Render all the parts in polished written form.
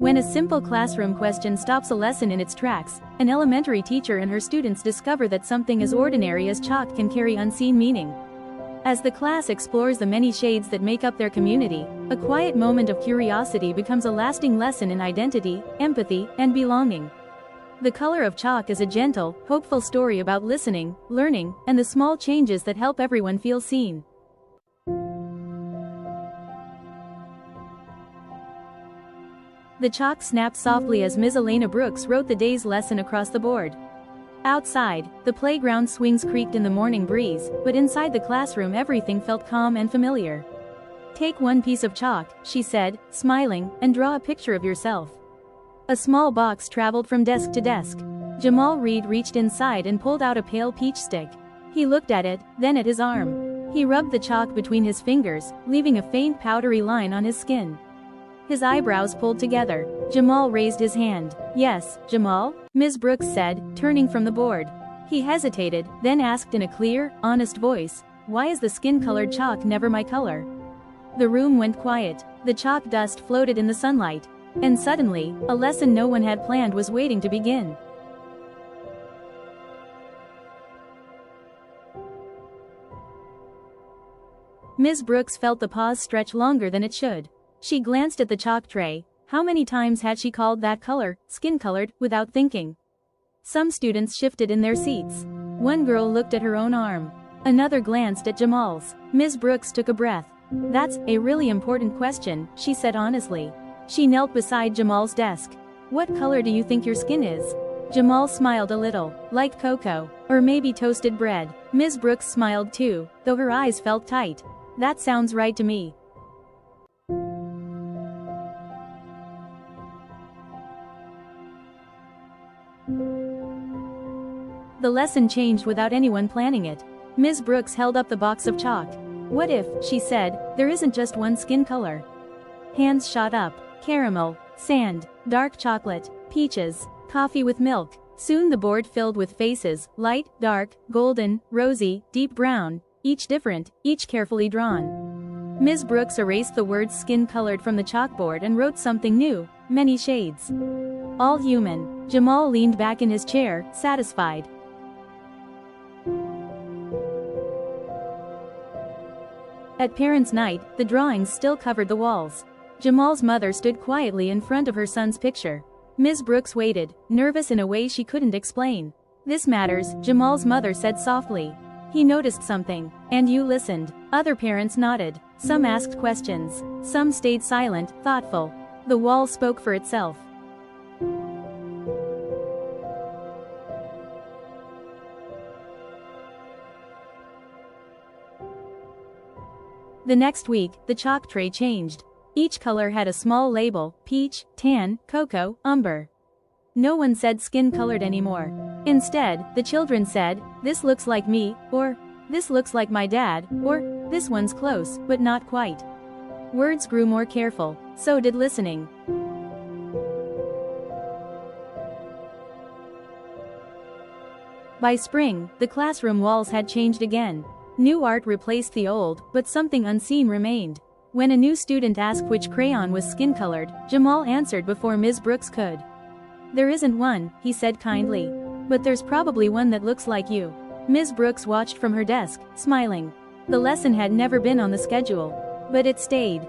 When a simple classroom question stops a lesson in its tracks, an elementary teacher and her students discover that something as ordinary as chalk can carry unseen meaning. As the class explores the many shades that make up their community, a quiet moment of curiosity becomes a lasting lesson in identity, empathy, and belonging. The Color of Chalk is a gentle, hopeful story about listening, learning, and the small changes that help everyone feel seen. The chalk snapped softly as Ms. Elena Brooks wrote the day's lesson across the board. Outside, the playground swings creaked in the morning breeze, but inside the classroom everything felt calm and familiar. "Take one piece of chalk," she said, smiling, "and draw a picture of yourself." A small box traveled from desk to desk. Jamal reached inside and pulled out a pale peach stick. He looked at it, then at his arm. He rubbed the chalk between his fingers, leaving a faint powdery line on his skin. His eyebrows pulled together. Jamal raised his hand. "Yes, Jamal?" Ms. Brooks said, turning from the board. He hesitated, then asked in a clear, honest voice, "Why is the skin-colored chalk never my color?" The room went quiet. The chalk dust floated in the sunlight. And suddenly, a lesson no one had planned was waiting to begin. Ms. Brooks felt the pause stretch longer than it should. She glanced at the chalk tray. How many times had she called that color, skin-colored, without thinking? Some students shifted in their seats. One girl looked at her own arm. Another glanced at Jamal's. Ms. Brooks took a breath. "That's a really important question," she said honestly. She knelt beside Jamal's desk. "What color do you think your skin is?" Jamal smiled a little. "Like cocoa. Or maybe toasted bread." Ms. Brooks smiled too, though her eyes felt tight. "That sounds right to me." The lesson changed without anyone planning it. Ms. Brooks held up the box of chalk. "What if," she said, "there isn't just one skin color?" Hands shot up. Caramel, sand, dark chocolate, peaches, coffee with milk. Soon the board filled with faces, light, dark, golden, rosy, deep brown, each different, each carefully drawn. Ms. Brooks erased the words skin-colored from the chalkboard and wrote something new, many shades. "All human." Jamal leaned back in his chair, satisfied. At parents' night, the drawings still covered the walls. Jamal's mother stood quietly in front of her son's picture. Ms. Brooks waited, nervous in a way she couldn't explain. "This matters," Jamal's mother said softly. "He noticed something. And you listened." Other parents nodded. Some asked questions. Some stayed silent, thoughtful. The wall spoke for itself. The next week, the chalk tray changed. Each color had a small label: peach, tan, cocoa, umber. No one said skin-colored anymore. Instead, the children said, "This looks like me," or "This looks like my dad," or "This one's close, but not quite." Words grew more careful. So did listening. By spring, the classroom walls had changed again. New art replaced the old, but something unseen remained. When a new student asked which crayon was skin-colored, Jamal answered before Ms. Brooks could. "There isn't one," he said kindly. "But there's probably one that looks like you." Ms. Brooks watched from her desk, smiling. The lesson had never been on the schedule. But it stayed.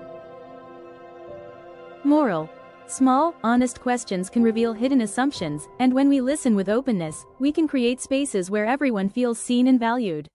Moral: small, honest questions can reveal hidden assumptions, and when we listen with openness, we can create spaces where everyone feels seen and valued.